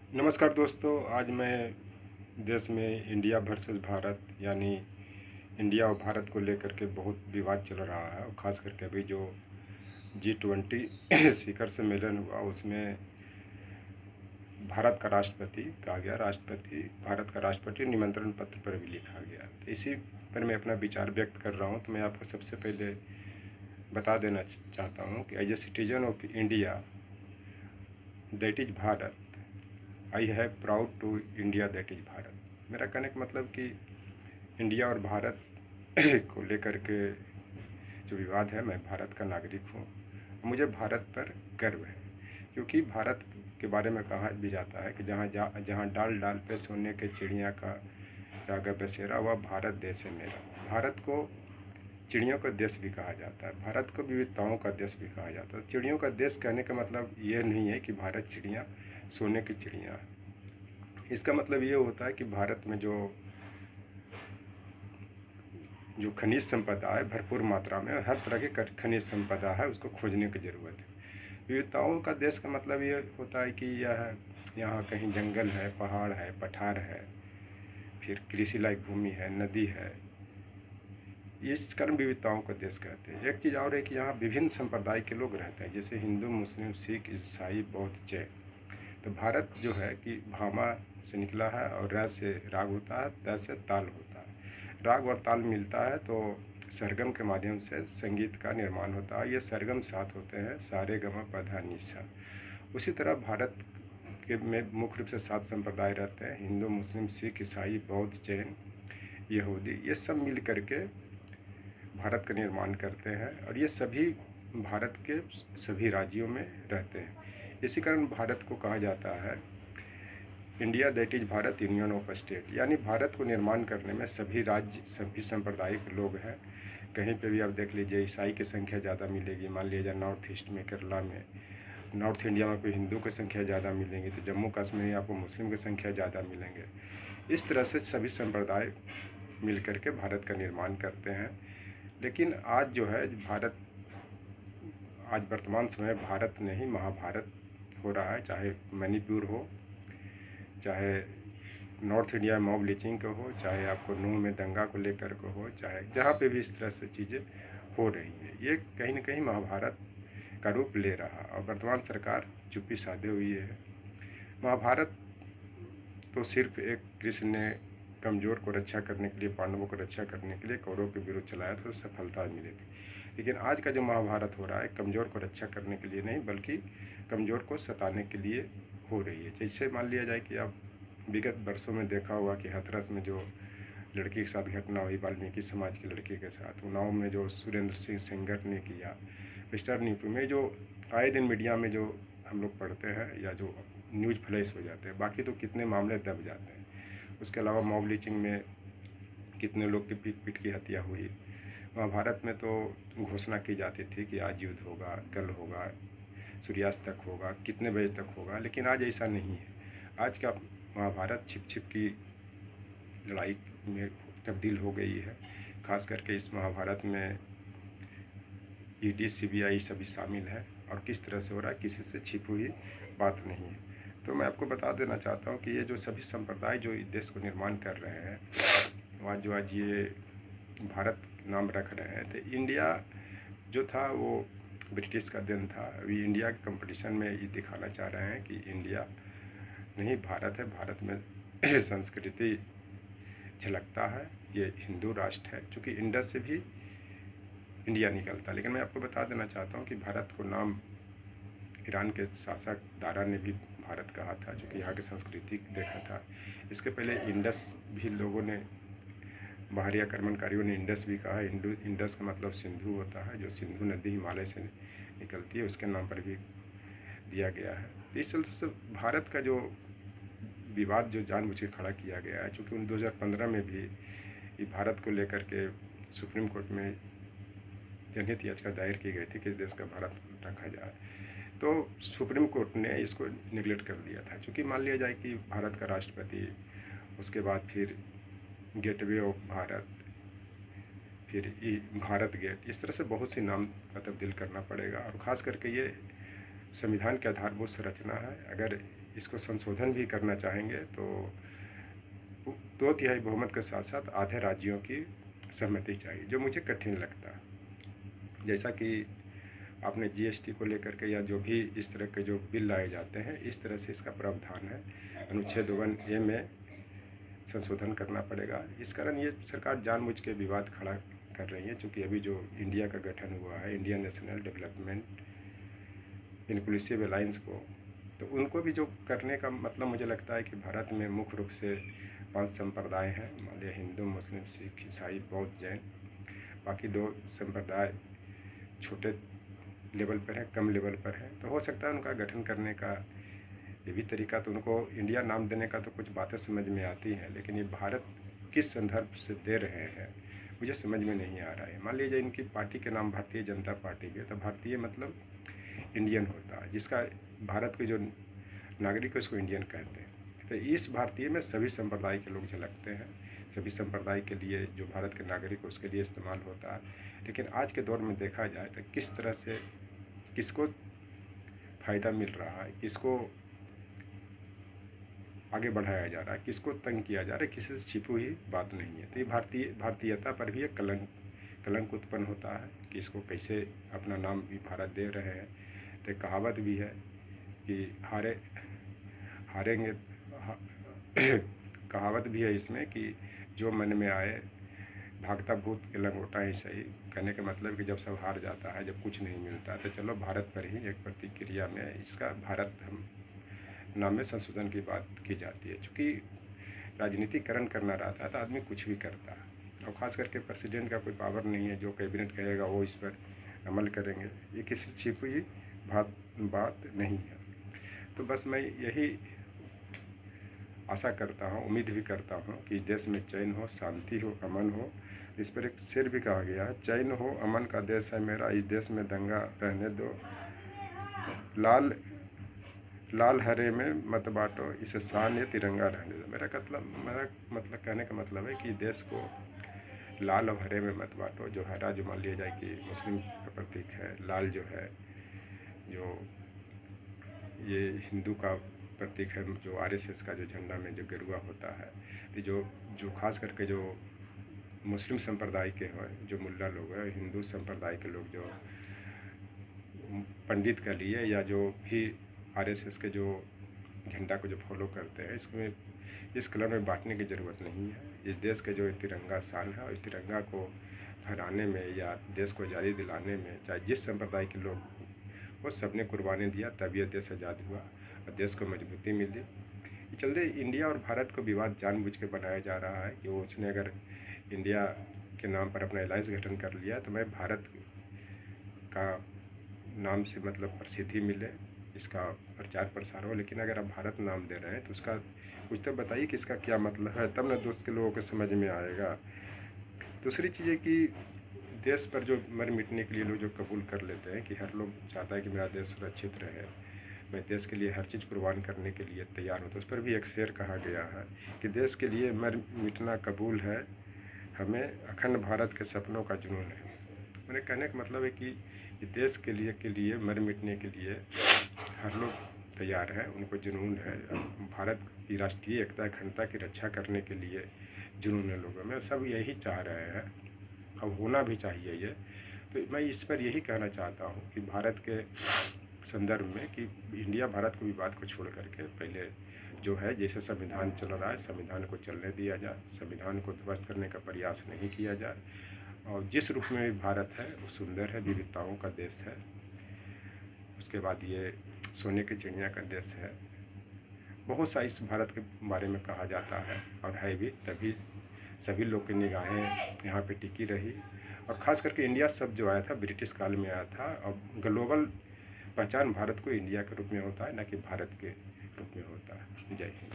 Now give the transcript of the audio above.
नमस्कार दोस्तों। आज मैं देश में इंडिया वर्सेस भारत यानी इंडिया और भारत को लेकर के बहुत विवाद चल रहा है। और ख़ास करके अभी जो G20 शिखर सम्मेलन हुआ उसमें भारत का राष्ट्रपति कहा गया, राष्ट्रपति भारत का राष्ट्रपति निमंत्रण पत्र पर भी लिखा गया। तो इसी पर मैं अपना विचार व्यक्त कर रहा हूँ। तो मैं आपको सबसे पहले बता देना चाहता हूँ कि as a citizen of India that is Bharat, I have proud to India that is Bharat. मेरा कहने का मतलब कि इंडिया और भारत को लेकर के जो विवाद है, मैं भारत का नागरिक हूँ। मुझे भारत पर गर्व है, क्योंकि भारत के बारे में कहा भी जाता है कि जहाँ डाल डाल पे सोने के चिड़िया का रागा बसेरा, वह भारत देश है मेरा। भारत को चिड़ियों का देश भी कहा जाता है, भारत को विविधताओं का देश भी कहा जाता है। चिड़ियों का देश कहने का मतलब ये नहीं है कि भारत चिड़िया सोने की चिड़िया है। इसका मतलब ये होता है कि भारत में जो खनिज संपदा है भरपूर मात्रा में, हर तरह की खनिज संपदा है, उसको खोजने की ज़रूरत है। विविधताओं का देश का मतलब ये होता है कि यहाँ कहीं जंगल है, पहाड़ है, पठार है, फिर कृषि लायक भूमि है, नदी है। इस कारण विविधताओं का देश कहते हैं। एक चीज़ और है कि यहाँ विभिन्न संप्रदाय के लोग रहते हैं, जैसे हिंदू, मुस्लिम, सिख, ईसाई, बौद्ध, जैन। तो भारत जो है कि भामा से निकला है और र से राग होता है, त से ताल होता है। राग और ताल मिलता है तो सरगम के माध्यम से संगीत का निर्माण होता है। ये सरगम सात होते हैं, सारे गमा पधा निशा। उसी तरह भारत के में मुख्य रूप से 7 संप्रदाय रहते हैं: हिंदू, मुस्लिम, सिख, ईसाई, बौद्ध, जैन, यहूदी। ये सब मिल करके भारत का निर्माण करते हैं और ये सभी भारत के सभी राज्यों में रहते हैं। इसी कारण भारत को कहा जाता है India that is Bharat, union of state. यानी भारत को निर्माण करने में सभी राज्य, सभी सांप्रदायिक लोग हैं। कहीं पे भी आप देख लीजिए ईसाई की संख्या ज़्यादा मिलेगी। मान लीजिए नॉर्थ ईस्ट में, केरला में, नॉर्थ इंडिया में कोई हिंदू की संख्या ज़्यादा मिलेंगी, तो जम्मू कश्मीर में आपको मुस्लिम की संख्या ज़्यादा मिलेंगे। इस तरह से सभी संप्रदाय मिल करके भारत का निर्माण करते हैं। लेकिन आज जो है भारत, आज वर्तमान समय भारत नहीं महाभारत हो रहा है। चाहे मणिपुर हो, चाहे नॉर्थ इंडिया मॉब लिंचिंग का हो, चाहे आपको नूह में दंगा को लेकर के हो, चाहे जहाँ पे भी इस तरह से चीज़ें हो रही हैं, ये कहीं ना कहीं महाभारत का रूप ले रहा। और वर्तमान सरकार चुप्पी साधे हुई है। महाभारत तो सिर्फ एक कृष्ण ने कमज़ोर को रक्षा करने के लिए, पांडवों को रक्षा करने के लिए कौरवों के विरुद्ध चलाया तो सफलता मिली थी। लेकिन आज का जो महाभारत हो रहा है कमज़ोर को रक्षा करने के लिए नहीं, बल्कि कमज़ोर को सताने के लिए हो रही है। जैसे मान लिया जाए कि आप विगत वर्षों में देखा होगा कि हाथरस में जो लड़की के साथ घटना हुई, वाल्मीकि समाज की लड़की के साथ, उन्नाव में जो सुरेंद्र सिंह सेंगर ने किया, वेस्टर्न यूपी में जो आए दिन मीडिया में जो हम लोग पढ़ते हैं या जो न्यूज़ फ्लैश हो जाते हैं, बाकी तो कितने मामले दब जाते हैं। उसके अलावा मॉब लिंचिंग में कितने लोग की पीट पीट की हत्या हुई। महाभारत में तो घोषणा की जाती थी कि आज युद्ध होगा, कल होगा, सूर्यास्त तक होगा, कितने बजे तक होगा। लेकिन आज ऐसा नहीं है। आज का महाभारत छिप छिप की लड़ाई में तब्दील हो गई है। खास करके इस महाभारत में ईडी, सीबीआई सभी शामिल है और किस तरह से हो रहा है, किसी से छिपी हुई बात नहीं है। तो मैं आपको बता देना चाहता हूँ कि ये जो सभी संप्रदाय जो इस देश को निर्माण कर रहे हैं, आज ये भारत नाम रख रहे हैं, तो इंडिया जो था वो ब्रिटिश का देन था। अभी इंडिया के कंपटीशन में ये दिखाना चाह रहे हैं कि इंडिया नहीं भारत है, भारत में संस्कृति झलकता है, ये हिंदू राष्ट्र है। चूँकि इंडस से भी इंडिया निकलता है। लेकिन मैं आपको बता देना चाहता हूँ कि भारत को नाम ईरान के शासक दारा ने भी भारत कहा था, जो कि यहाँ की संस्कृति देखा था। इसके पहले इंडस भी लोगों ने, बाहरी आक्रमणकारियों ने इंडस भी कहा। इंडस का मतलब सिंधु होता है, जो सिंधु नदी हिमालय से निकलती है, उसके नाम पर भी दिया गया है। तो इस चलते से भारत का जो विवाद जो जानबूझ के खड़ा किया गया है, चूँकि 2015 में भी ये भारत को लेकर के सुप्रीम कोर्ट में जनहित याचिका दायर की गई थी कि देश का भारत रखा जाए, तो सुप्रीम कोर्ट ने इसको निगलेक्ट कर दिया था। चूँकि मान लिया जाए कि भारत का राष्ट्रपति, उसके बाद फिर गेटवे ऑफ भारत, फिर भारत गेट, इस तरह से बहुत सी नाम तब्दील करना पड़ेगा। और ख़ास करके ये संविधान के आधारभूत संरचना है। अगर इसको संशोधन भी करना चाहेंगे तो 2/3 बहुमत के साथ साथ आधे राज्यों की सहमति चाहिए, जो मुझे कठिन लगता है। जैसा कि आपने जीएसटी को लेकर के या जो भी इस तरह के जो बिल लाए जाते हैं, इस तरह से इसका प्रावधान है। अनुच्छेद 1A में संशोधन करना पड़ेगा। इस कारण ये सरकार जानबूझ के विवाद खड़ा कर रही है, चूँकि अभी जो इंडिया का गठन हुआ है, Indian national development inclusive alliance को, तो उनको भी जो करने का मतलब मुझे लगता है कि भारत में मुख्य रूप से 5 संप्रदाय हैं, मान लिया हिंदू, मुस्लिम, सिख, ईसाई, बौद्ध, जैन। बाकी 2 संप्रदाय छोटे लेवल पर हैं, कम लेवल पर हैं, तो हो सकता है उनका गठन करने का ये भी तरीका, तो उनको इंडिया नाम देने का तो कुछ बातें समझ में आती हैं, लेकिन ये भारत किस संदर्भ से दे रहे हैं मुझे समझ में नहीं आ रहा है। मान लीजिए इनकी पार्टी के नाम भारतीय जनता पार्टी है, तो भारतीय मतलब इंडियन होता है, जिसका भारत के जो नागरिक है उसको इंडियन कहते हैं। तो इस भारतीय में सभी संप्रदाय के लोग झलकते हैं, सभी संप्रदाय के लिए जो भारत के नागरिक है उसके लिए इस्तेमाल होता है। लेकिन आज के दौर में देखा जाए तो किस तरह से किसको फ़ायदा मिल रहा है, किसको आगे बढ़ाया जा रहा है, किसको तंग किया जा रहा है, किसी से छिपी हुई बात नहीं है। तो ये भारतीयता पर भी एक कलंक उत्पन्न होता है कि इसको कैसे अपना नाम भी भारत दे रहे हैं। तो कहावत भी है कि हारेंगे कहावत भी है इसमें कि जो मन में आए भागता भूत के लंगोटा ही सही। कहने का मतलब कि जब सब हार जाता है, जब कुछ नहीं मिलता, तो चलो भारत पर ही एक प्रतिक्रिया में इसका भारत हम नाम में संशोधन की बात की जाती है। चूँकि राजनीतिकरण करना रहता है तो आदमी कुछ भी करता है, और ख़ास करके प्रेसिडेंट का कोई पावर नहीं है, जो कैबिनेट कहेगा वो इस पर अमल करेंगे। ये किसी छिपी हुई बात नहीं है। तो बस मैं यही आशा करता हूँ, उम्मीद भी करता हूँ कि इस देश में चैन हो, शांति हो, अमन हो। इस पर एक शेर भी कहा गया है, चैन हो अमन का देश है मेरा, इस देश में दंगा रहने दो, लाल हरे में मत बांटो, इसे शान ये तिरंगा रहने दो। मेरा मतलब कहने का मतलब है कि देश को लाल और हरे में मत बांटो। जो हरा जो मान लिया जाए कि मुस्लिम का प्रतीक है, लाल जो है जो ये हिंदू का प्रतीक है, जो आरएसएस का जो झंडा में जो गेरुआ होता है, तो जो खास करके जो मुस्लिम संप्रदाय के हैं, जो मुल्ला लोग हैं, हिंदू संप्रदाय के लोग जो पंडित का लिए या जो भी आरएसएस के जो झंडा को जो फॉलो करते हैं, इसमें इस कलर में बांटने की ज़रूरत नहीं है। इस देश के जो तिरंगा शान है, इस तिरंगा को फहराने में या देश को आज़ादी दिलाने में चाहे जिस संप्रदाय के लोग वो सब ने कुर्बानी दिया, तब यह देश आज़ाद हुआ और देश को मजबूती मिली। चलते इंडिया और भारत को विवाद जानबूझ के बनाया जा रहा है कि वो उसने अगर इंडिया के नाम पर अपना अलायंस गठन कर लिया तो मैं भारत का नाम से मतलब प्रसिद्धि मिले, इसका प्रचार प्रसार हो। लेकिन अगर आप भारत नाम दे रहे हैं तो उसका कुछ तो बताइए कि इसका क्या मतलब है, तब न दोस्त के लोगों को समझ में आएगा। दूसरी चीज़ है कि देश पर जो मर मिटने के लिए लोग जो कबूल कर लेते हैं कि हर लोग चाहता है कि मेरा देश सुरक्षित रहे, मैं देश के लिए हर चीज़ कुर्बान करने के लिए तैयार हूँ, तो उस पर भी एक शेर कहा गया है कि देश के लिए मर मिटना कबूल है, हमें अखंड भारत के सपनों का जुनून है। मैंने कहने का मतलब है कि देश के लिए मर मिटने के लिए हर लोग तैयार हैं, उनको जुनून है। भारत की राष्ट्रीय एकता अखंडता की रक्षा करने के लिए जुनून है लोगों में, सब यही चाह रहे हैं, अब होना भी चाहिए ये। तो मैं इस पर यही कहना चाहता हूँ कि भारत के संदर्भ में कि इंडिया भारत को विवाद को छोड़ करके पहले जो है जैसे संविधान चल रहा है, संविधान को चलने दिया जाए, संविधान को ध्वस्त करने का प्रयास नहीं किया जाए, और जिस रूप में भी भारत है वो सुंदर है, विविधताओं का देश है। उसके बाद ये सोने की चिड़िया का देश है। बहुत सा इस भारत के बारे में कहा जाता है और है भी, तभी सभी लोग की निगाहें यहाँ पे टिकी रही। और ख़ास करके इंडिया शब्द जो आया था ब्रिटिश काल में आया था, और ग्लोबल पहचान भारत को इंडिया के रूप में होता है, न कि भारत के रूप में होता है। जय हिंद।